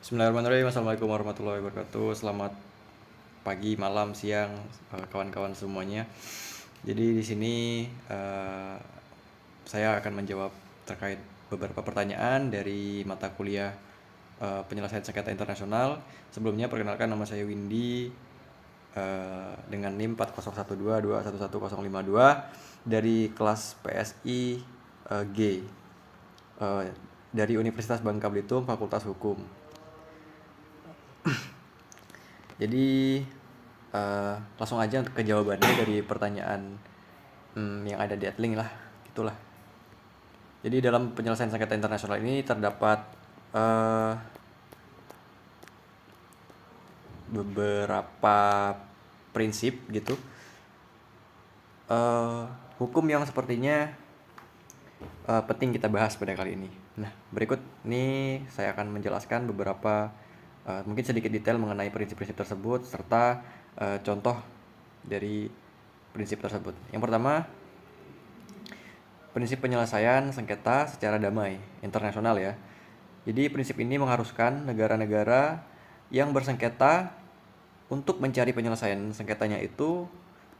Bismillahirrahmanirrahim. Assalamualaikum warahmatullahi wabarakatuh. Selamat pagi, malam, siang, kawan-kawan semuanya. Jadi di sini eh, saya akan menjawab terkait beberapa pertanyaan dari mata kuliah penyelesaian sengketa internasional. Sebelumnya perkenalkan, nama saya Windy dengan NIM 4012211052 dari kelas PSI G eh, dari Universitas Bangka Belitung, Fakultas Hukum. Jadi langsung aja ke jawabannya dari pertanyaan yang ada di Adlink lah, gitulah. Jadi dalam penyelesaian sengketa internasional ini terdapat eh, beberapa prinsip gitu, eh, hukum yang sepertinya penting kita bahas pada kali ini. Nah, berikut ini saya akan menjelaskan beberapa mungkin sedikit detail mengenai prinsip-prinsip tersebut serta contoh dari prinsip tersebut. Yang pertama, prinsip penyelesaian sengketa secara damai internasional ya. Jadi prinsip ini mengharuskan negara-negara yang bersengketa untuk mencari penyelesaian sengketanya itu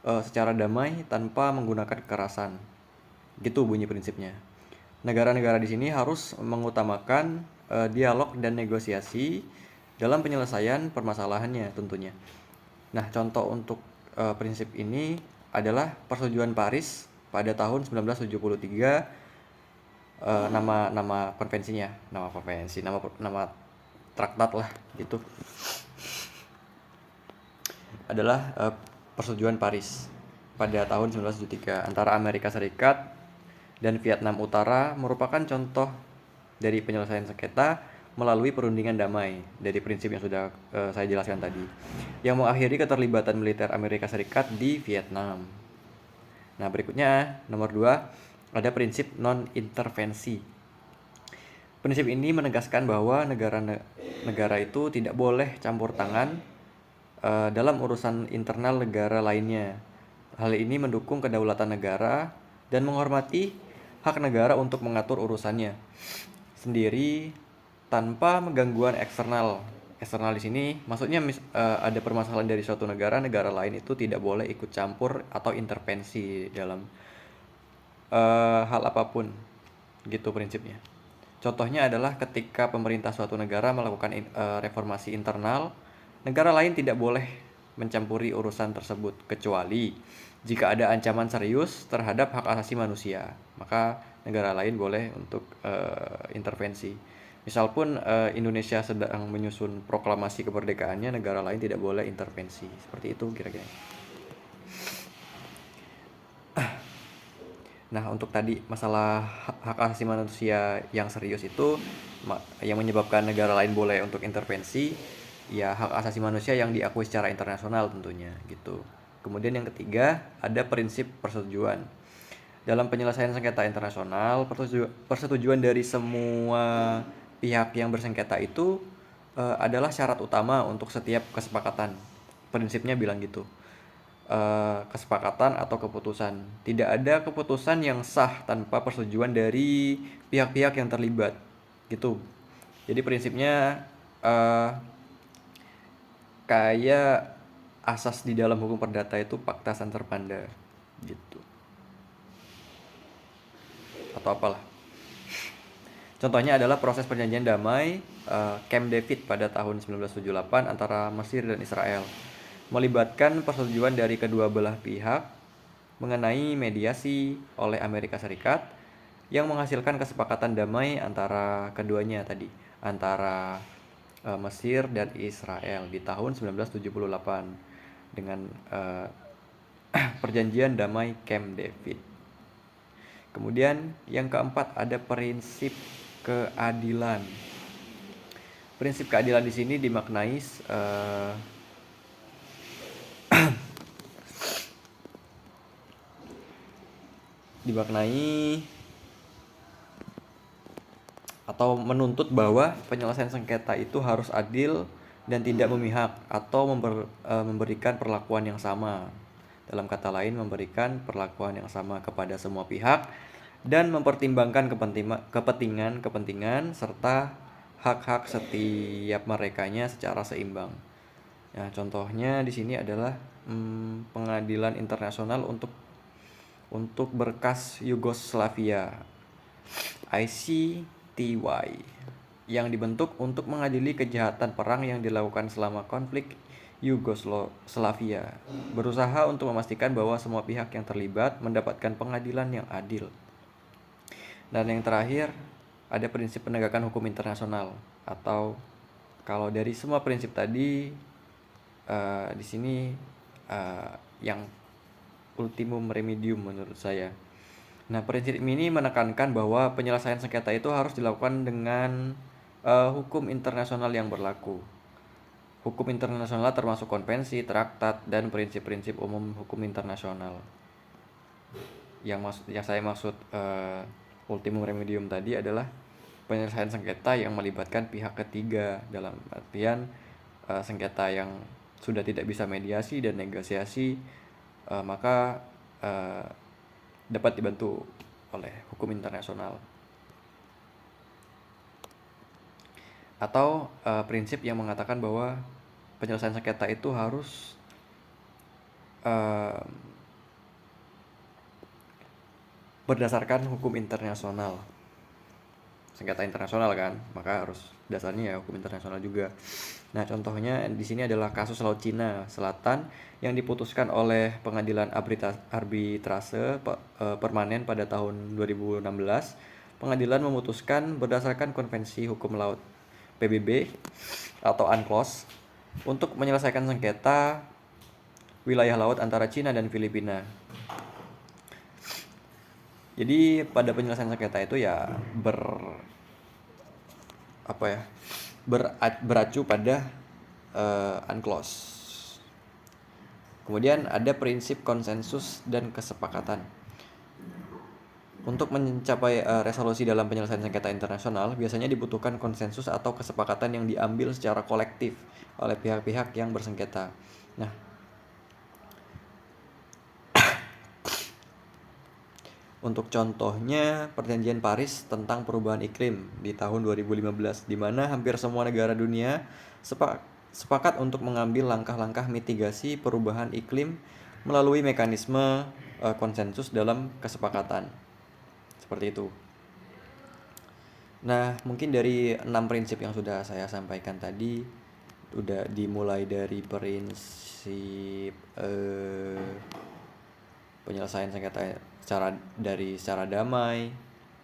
secara damai tanpa menggunakan kekerasan. Gitu bunyi prinsipnya. Negara-negara di sini harus mengutamakan dialog dan negosiasi dalam penyelesaian permasalahannya tentunya. Nah, contoh untuk prinsip ini adalah Persetujuan Paris pada tahun 1973. Nama konvensinya, nama traktat lah gitu, adalah Persetujuan Paris pada tahun 1973 antara Amerika Serikat dan Vietnam Utara, merupakan contoh dari penyelesaian sengketa melalui perundingan damai dari prinsip yang sudah saya jelaskan tadi, yang mengakhiri keterlibatan militer Amerika Serikat di Vietnam. Nah, berikutnya nomor 2 ada prinsip non-intervensi. Prinsip ini menegaskan bahwa negara itu tidak boleh campur tangan dalam urusan internal negara lainnya. Hal ini mendukung kedaulatan negara dan menghormati hak negara untuk mengatur urusannya sendiri tanpa gangguan eksternal. Eksternal di sini maksudnya ada permasalahan dari suatu negara, negara lain itu tidak boleh ikut campur atau intervensi dalam hal apapun, gitu prinsipnya. Contohnya adalah ketika pemerintah suatu negara melakukan reformasi internal, negara lain tidak boleh mencampuri urusan tersebut kecuali jika ada ancaman serius terhadap hak asasi manusia, maka negara lain boleh untuk intervensi. Misal pun Indonesia sedang menyusun proklamasi kemerdekaannya, negara lain tidak boleh intervensi. Seperti itu kira-kira. Nah, untuk tadi masalah hak asasi manusia yang serius itu yang menyebabkan negara lain boleh untuk intervensi, ya hak asasi manusia yang diakui secara internasional tentunya gitu. Kemudian yang ketiga ada prinsip persetujuan. Dalam penyelesaian sengketa internasional, persetujuan dari semua pihak yang bersengketa itu adalah syarat utama untuk setiap kesepakatan. Prinsipnya bilang gitu. Kesepakatan atau keputusan. Tidak ada keputusan yang sah tanpa persetujuan dari pihak-pihak yang terlibat. Gitu. Jadi prinsipnya kayak asas di dalam hukum perdata itu pacta serpanda gitu. Atau apalah. Contohnya adalah proses perjanjian damai Camp David pada tahun 1978 antara Mesir dan Israel, melibatkan persetujuan dari kedua belah pihak mengenai mediasi oleh Amerika Serikat yang menghasilkan kesepakatan damai antara keduanya tadi, antara Mesir dan Israel di tahun 1978 dengan perjanjian damai Camp David. Kemudian yang keempat ada prinsip keadilan. Prinsip keadilan di sini dimaknai atau menuntut bahwa penyelesaian sengketa itu harus adil dan tidak memihak atau memberikan perlakuan yang sama. Dalam kata lain, memberikan perlakuan yang sama kepada semua pihak dan mempertimbangkan kepentingan serta hak-hak setiap merekanya secara seimbang. Nah, contohnya di sini adalah pengadilan internasional untuk berkas Yugoslavia (ICTY) yang dibentuk untuk mengadili kejahatan perang yang dilakukan selama konflik Yugoslavia, berusaha untuk memastikan bahwa semua pihak yang terlibat mendapatkan pengadilan yang adil. Dan yang terakhir, ada prinsip penegakan hukum internasional, atau kalau dari semua prinsip tadi, di sini yang ultimum remedium menurut saya. Nah, prinsip ini menekankan bahwa penyelesaian sengketa itu harus dilakukan dengan hukum internasional yang berlaku. Hukum internasional termasuk konvensi, traktat, dan prinsip-prinsip umum hukum internasional. Yang saya maksud ultimum remedium tadi adalah penyelesaian sengketa yang melibatkan pihak ketiga, dalam artian sengketa yang sudah tidak bisa mediasi dan negosiasi, maka dapat dibantu oleh hukum internasional. Atau prinsip yang mengatakan bahwa penyelesaian sengketa itu harus berdasarkan hukum internasional. Sengketa internasional kan, maka harus dasarnya ya hukum internasional juga. Nah, contohnya di sini adalah kasus Laut Cina Selatan yang diputuskan oleh Pengadilan Arbitrase Permanen pada tahun 2016. Pengadilan memutuskan berdasarkan Konvensi Hukum Laut PBB atau UNCLOS untuk menyelesaikan sengketa wilayah laut antara Cina dan Filipina. Jadi pada penyelesaian sengketa itu ya beracu pada UNCLOS. Kemudian ada prinsip konsensus dan kesepakatan. Untuk mencapai resolusi dalam penyelesaian sengketa internasional, biasanya dibutuhkan konsensus atau kesepakatan yang diambil secara kolektif oleh pihak-pihak yang bersengketa. Nah, untuk contohnya Perjanjian Paris tentang perubahan iklim di tahun 2015, di mana hampir semua negara dunia sepakat untuk mengambil langkah-langkah mitigasi perubahan iklim melalui mekanisme konsensus dalam kesepakatan. Seperti itu. Nah, mungkin dari 6 prinsip yang sudah saya sampaikan tadi, udah dimulai dari prinsip penyelesaian sengketa secara damai,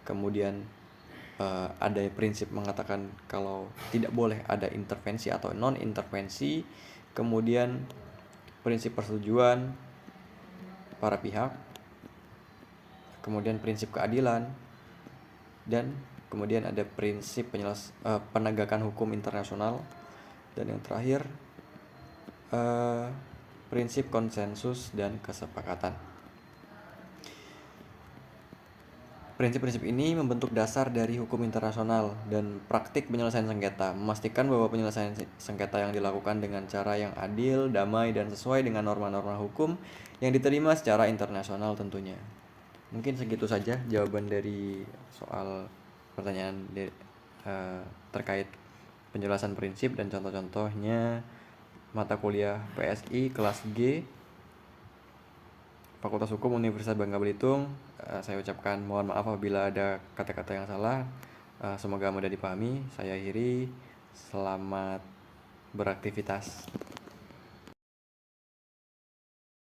kemudian ada prinsip mengatakan kalau tidak boleh ada intervensi atau non intervensi, kemudian prinsip persetujuan para pihak, kemudian prinsip keadilan, dan kemudian ada prinsip penegakan hukum internasional, dan yang terakhir prinsip konsensus dan kesepakatan. Prinsip-prinsip ini membentuk dasar dari hukum internasional dan praktik penyelesaian sengketa, memastikan bahwa penyelesaian sengketa yang dilakukan dengan cara yang adil, damai, dan sesuai dengan norma-norma hukum yang diterima secara internasional tentunya. Mungkin segitu saja jawaban dari soal pertanyaan terkait penjelasan prinsip dan contoh-contohnya mata kuliah PSI kelas G Fakultas Hukum Universitas Bangka Belitung. Saya ucapkan mohon maaf apabila ada kata-kata yang salah. Semoga mudah dipahami. Saya akhiri. Selamat beraktivitas.